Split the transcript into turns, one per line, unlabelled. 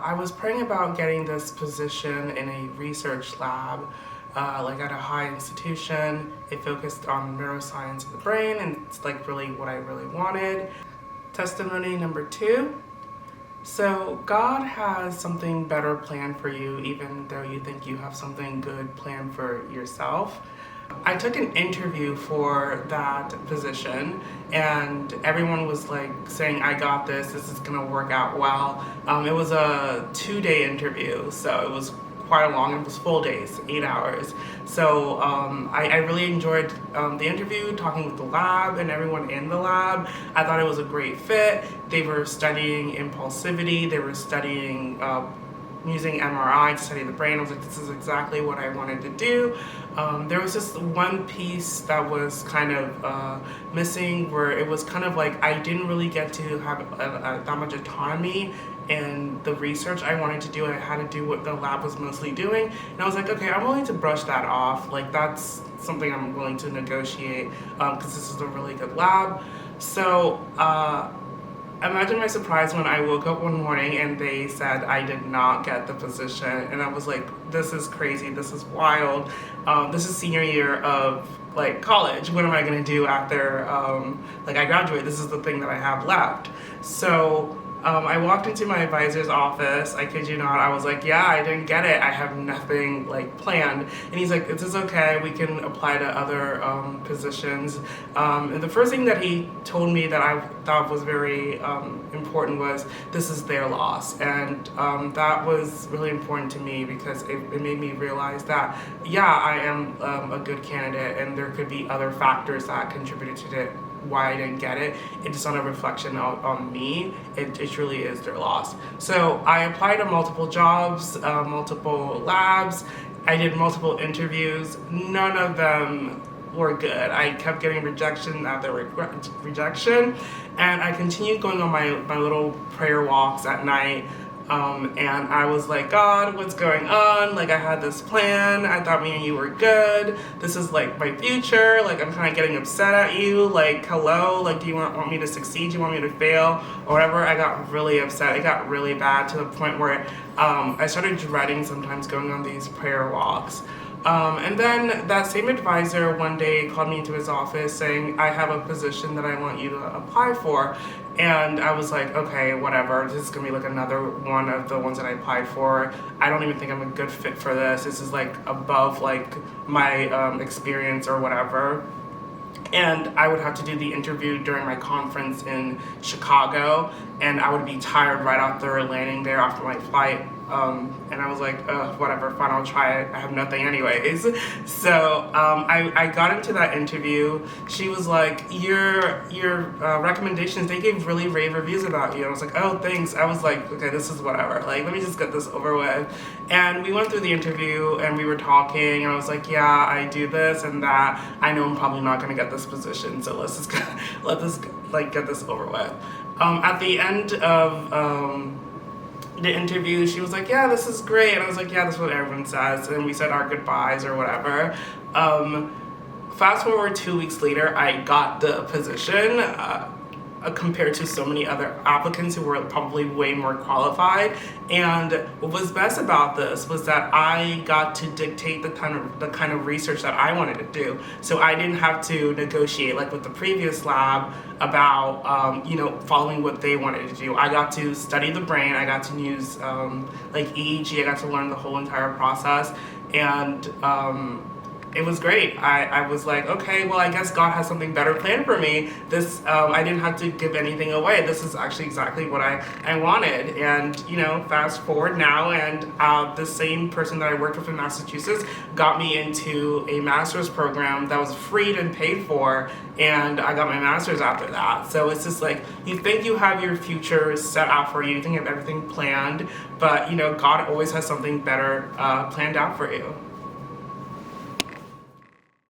I was praying about getting this position in a research lab, like at a high institution. It focused on neuroscience of the brain, and it's like really what I really wanted. Testimony number 2. So God has something better planned for you, even though you think you have something good planned for yourself. I took an interview for that position, and everyone was like saying, I got this is gonna work out well. It was a 2-day interview, so it was quite long. It was full days, 8 hours. So I really enjoyed the interview, talking with the lab and everyone in the lab. I thought it was a great fit. They were studying impulsivity, they were studying using MRI to study the brain. I was like, this is exactly what I wanted to do. There was just one piece that was kind of missing, where it was kind of like I didn't really get to have that much autonomy in the research I wanted to do. I had to do what the lab was mostly doing. And I was like, okay, I'm willing to brush that off. Like, that's something I'm willing to negotiate, because this is a really good lab. So, imagine my surprise when I woke up one morning and they said I did not get the position. And I was like, this is crazy, this is wild. This is senior year of like college. What am I gonna do after like I graduate? This is the thing that I have left. So I walked into my advisor's office, I kid you not, I was like, yeah, I didn't get it, I have nothing like planned. And he's like, this is okay, we can apply to other positions. And the first thing that he told me that I thought was very important was, this is their loss. And that was really important to me, because it made me realize that, yeah, I am a good candidate, and there could be other factors that contributed to it, why I didn't get it. It's not a reflection on me. It truly is their loss. So I applied to multiple jobs, multiple labs. I did multiple interviews. None of them were good. I kept getting rejection after rejection, and I continued going on my little prayer walks at night. And I was like, God, what's going on? Like, I had this plan. I thought me and you were good. This is like my future. Like, I'm kind of getting upset at you. Like, hello? Like, do you want me to succeed? Do you want me to fail? Or whatever. I got really upset. It got really bad, to the point where I started dreading sometimes going on these prayer walks. And then that same advisor one day called me into his office saying, I have a position that I want you to apply for. And I was like, okay, whatever. This is gonna be like another one of the ones that I applied for. I don't even think I'm a good fit for this. This is like above like my experience or whatever. And I would have to do the interview during my conference in Chicago, and I would be tired right after landing there after my flight. And I was like, whatever, fine, I'll try it. I have nothing anyways. So I got into that interview. She was like, your recommendations, they gave really rave reviews about you. I was like, oh, thanks. I was like, okay, this is whatever. Like, let me just get this over with. And we went through the interview, and we were talking, and I was like, yeah, I do this and that. I know I'm probably not gonna get this position, so let's just get this over with. At the end of the interview, she was like, yeah, this is great. And I was like, yeah, that's what everyone says. And we said our goodbyes or whatever. Fast forward 2 weeks later, I got the position, compared to so many other applicants who were probably way more qualified. And what was best about this was that I got to dictate the kind of research that I wanted to do. So I didn't have to negotiate like with the previous lab about following what they wanted to do. I got to study the brain. I got to use like EEG. I got to learn the whole entire process, and it was great. I was like, okay, well, I guess God has something better planned for me. This, I didn't have to give anything away. This is actually exactly what I wanted. And, fast forward now, and the same person that I worked with in Massachusetts got me into a master's program that was free and paid for, and I got my master's after that. So it's just like, you think you have your future set out for you, you think you have everything planned, but, God always has something better planned out for you.